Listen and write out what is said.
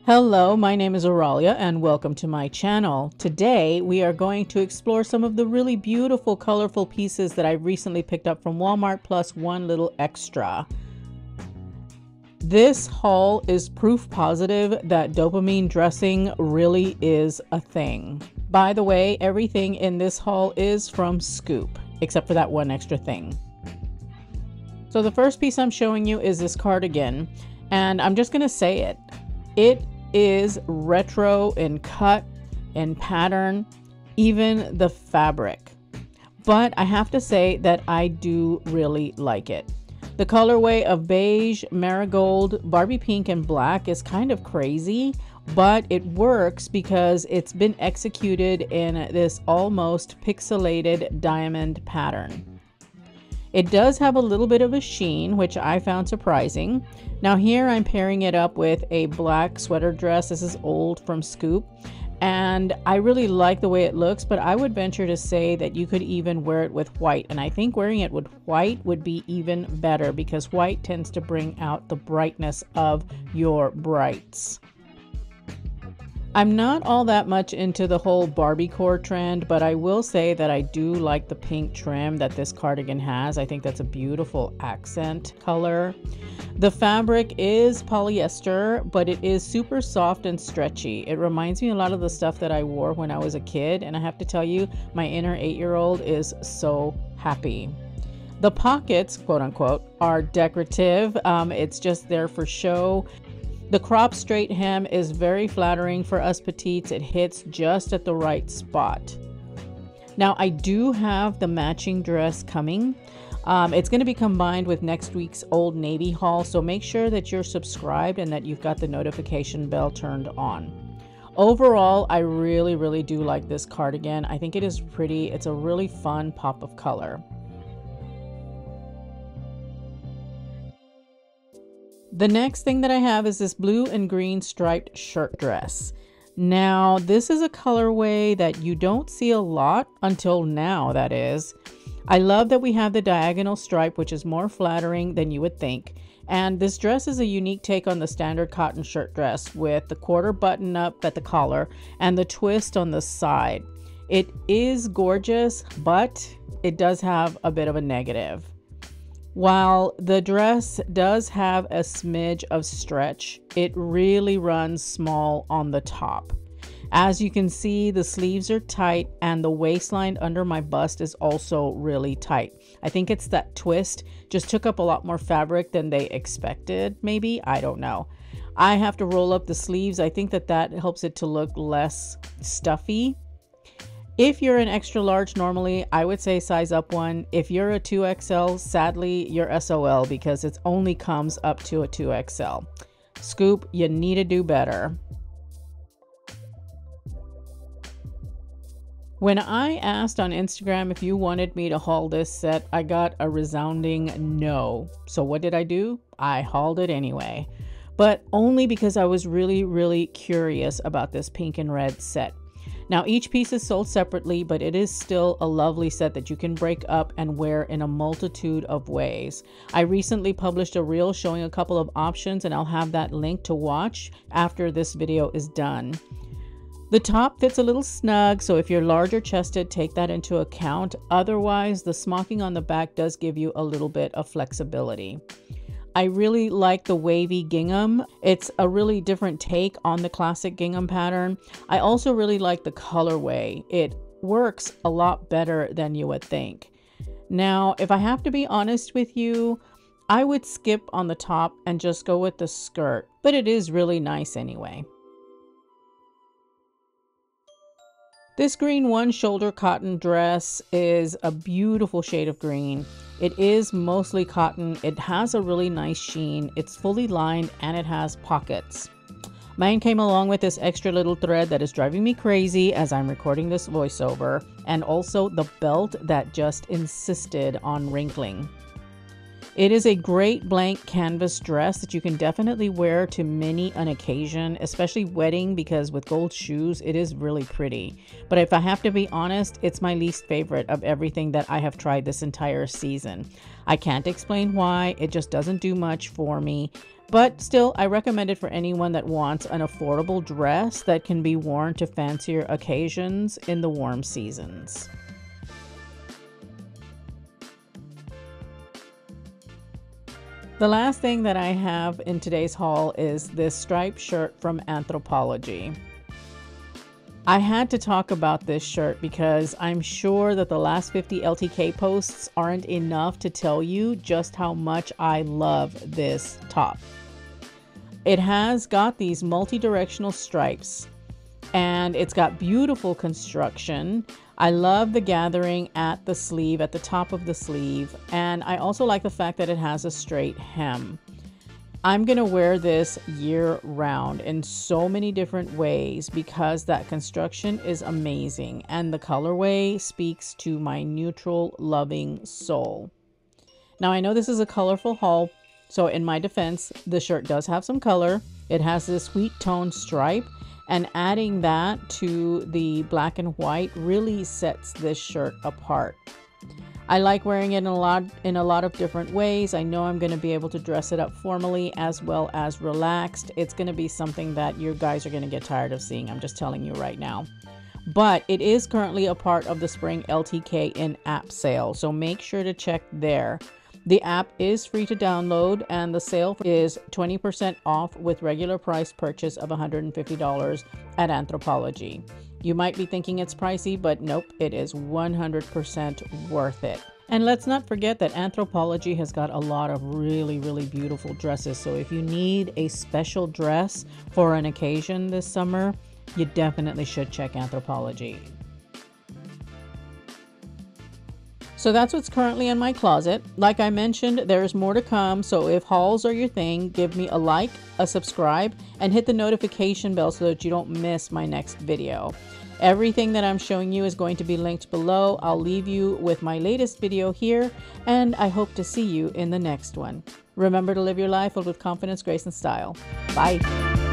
Hello, my name is Oralia and welcome to my channel. Today we are going to explore some of the really beautiful colorful pieces that I recently picked up from Walmart plus one little extra. This haul is proof positive that dopamine dressing really is a thing. By the way, everything in this haul is from Scoop, except for that one extra thing. So the first piece I'm showing you is this cardigan, and I'm just gonna say it. It is retro in cut and pattern, even the fabric. But I have to say that I do really like it. The colorway of beige, marigold, Barbie pink, and black is kind of crazy, but it works because it's been executed in this almost pixelated diamond pattern. It does have a little bit of a sheen, which I found surprising. Now here I'm pairing it up with a black sweater dress. This is old from Scoop, and I really like the way it looks, but I would venture to say that you could even wear it with white, and I think wearing it with white would be even better because white tends to bring out the brightness of your brights. I'm not all that much into the whole Barbie core trend, but I will say that I do like the pink trim that this cardigan has. I think that's a beautiful accent color. The fabric is polyester, but it is super soft and stretchy. It reminds me a lot of the stuff that I wore when I was a kid, and I have to tell you, my inner 8-year-old is so happy. The pockets, quote unquote, are decorative. It's just there for show. The crop straight hem is very flattering for us petites. It hits just at the right spot. Now I do have the matching dress coming. It's going to be combined with next week's Old Navy haul, so make sure that you're subscribed and that you've got the notification bell turned on. Overall, I really do like this cardigan. I think it is pretty. It's a really fun pop of color. The next thing that I have is this blue and green striped shirt dress. Now, this is a colorway that you don't see a lot until now, that is. I love that we have the diagonal stripe, which is more flattering than you would think. And this dress is a unique take on the standard cotton shirt dress with the quarter button up at the collar and the twist on the side. It is gorgeous, but it does have a bit of a negative. While the dress does have a smidge of stretch, it really runs small on the top. As you can see, the sleeves are tight and the waistline under my bust is also really tight. I think it's that twist just took up a lot more fabric than they expected, maybe. I don't know. I have to roll up the sleeves. I think that helps it to look less stuffy. If you're an extra large normally, I would say size up one. If you're a 2XL, sadly, you're SOL because it only comes up to a 2XL. Scoop, you need to do better. When I asked on Instagram if you wanted me to haul this set, I got a resounding no. So what did I do? I hauled it anyway, but only because I was really curious about this pink and red set. Now each piece is sold separately, but it is still a lovely set that you can break up and wear in a multitude of ways. I recently published a reel showing a couple of options, and I'll have that link to watch after this video is done. The top fits a little snug, so if you're larger chested, take that into account. Otherwise, the smocking on the back does give you a little bit of flexibility. I really like the wavy gingham. It's a really different take on the classic gingham pattern. I also really like the colorway. It works a lot better than you would think. Now, if I have to be honest with you, I would skip on the top and just go with the skirt, but it is really nice anyway. This green one-shoulder cotton dress is a beautiful shade of green. It is mostly cotton. It has a really nice sheen. It's fully lined and it has pockets. Mine came along with this extra little thread that is driving me crazy as I'm recording this voiceover, and also the belt that just insisted on wrinkling. It is a great blank canvas dress that you can definitely wear to many an occasion, especially wedding, because with gold shoes, it is really pretty. But if I have to be honest, it's my least favorite of everything that I have tried this entire season. I can't explain why, it just doesn't do much for me. But still, I recommend it for anyone that wants an affordable dress that can be worn to fancier occasions in the warm seasons. The last thing that I have in today's haul is this striped shirt from Anthropologie. I had to talk about this shirt because I'm sure that the last 50 LTK posts aren't enough to tell you just how much I love this top. It has got these multi-directional stripes and it's got beautiful construction. I love the gathering at the sleeve, at the top of the sleeve, and I also like the fact that it has a straight hem. I'm gonna wear this year round in so many different ways because that construction is amazing and the colorway speaks to my neutral loving soul. Now I know this is a colorful haul, so in my defense, the shirt does have some color. It has this sweet tone stripe, and adding that to the black and white really sets this shirt apart. I like wearing it in a lot of different ways. I know I'm going to be able to dress it up formally as well as relaxed. It's going to be something that you guys are going to get tired of seeing. I'm just telling you right now. But it is currently a part of the spring LTK in-app sale, so make sure to check there. The app is free to download and the sale is 20% off with regular price purchase of $150 at Anthropologie. You might be thinking it's pricey, but nope, it is 100% worth it. And let's not forget that Anthropologie has got a lot of really, really beautiful dresses. So if you need a special dress for an occasion this summer, you definitely should check Anthropologie. So that's what's currently in my closet. Like I mentioned, there's more to come. So if hauls are your thing, give me a like, a subscribe, and hit the notification bell so that you don't miss my next video. Everything that I'm showing you is going to be linked below. I'll leave you with my latest video here, and I hope to see you in the next one. Remember to live your life filled with confidence, grace, and style. Bye.